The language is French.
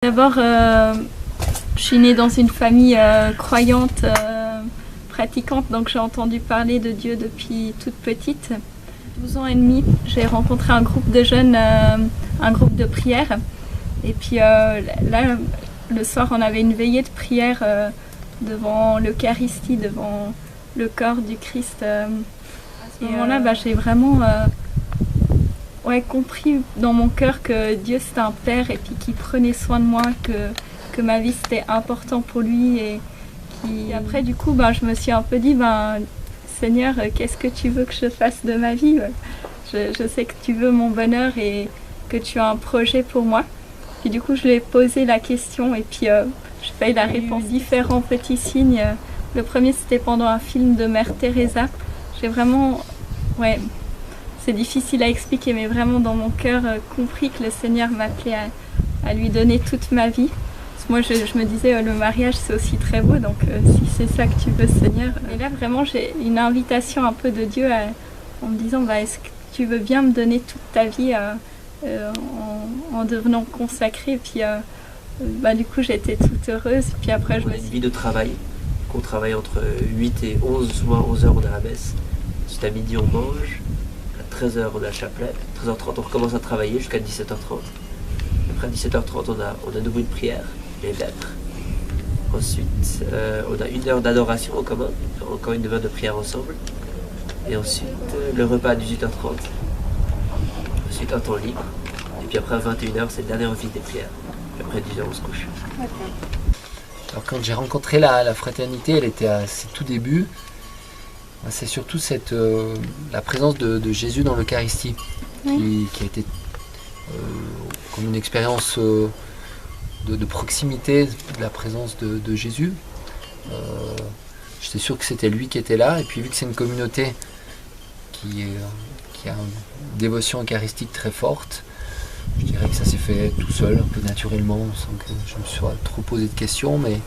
D'abord, je suis née dans une famille croyante, pratiquante, donc j'ai entendu parler de Dieu depuis toute petite. 12 ans et demi, j'ai rencontré un groupe de jeunes, un groupe de prière. Et puis là, le soir, on avait une veillée de prière devant l'Eucharistie, devant le corps du Christ. À ce moment-là, j'ai vraiment compris dans mon cœur que Dieu c'était un père et puis qu'il prenait soin de moi, que ma vie c'était important pour lui. Et après, du coup, je me suis un peu dit, Seigneur, qu'est-ce que tu veux que je fasse de ma vie? Je sais que tu veux mon bonheur et que tu as un projet pour moi. Puis du coup, je lui ai posé la question et puis j'ai pas eu la réponse. Différents petits signes. Le premier, c'était pendant un film de Mère Teresa. J'ai vraiment, c'est difficile à expliquer, mais vraiment dans mon cœur, compris que le Seigneur m'appelait à lui donner toute ma vie. Parce que moi, je me disais, le mariage, c'est aussi très beau, donc si c'est ça que tu veux, Seigneur. Et là, vraiment, j'ai une invitation un peu de Dieu en me disant, est-ce que tu veux bien me donner toute ta vie en devenant consacrée? Et puis, du coup, j'étais toute heureuse. Puis après, on a une vie de travail, qu'on travaille entre 8 et 11, souvent 11 heures, on a la messe. Ensuite, à midi, on mange. À 13h, on a le chapelet. 13h30, on recommence à travailler jusqu'à 17h30. Après 17h30, on a de nouveau une prière, les vêpres. Ensuite, on a 1 heure d'adoration en commun, encore une demi-heure de prière ensemble. Et ensuite, le repas à 18h30. Ensuite, un temps libre. Et puis après, à 21h, c'est le dernier envie des prières. Et après 10h, on se couche. Alors, quand j'ai rencontré la fraternité, elle était à ses tout débuts. C'est surtout la présence de Jésus dans l'Eucharistie qui a été comme une expérience de proximité de la présence de Jésus. J'étais sûr que c'était lui qui était là, et puis vu que c'est une communauté qui a une dévotion eucharistique très forte, je dirais que ça s'est fait tout seul, un peu naturellement, sans que je me sois trop posé de questions, mais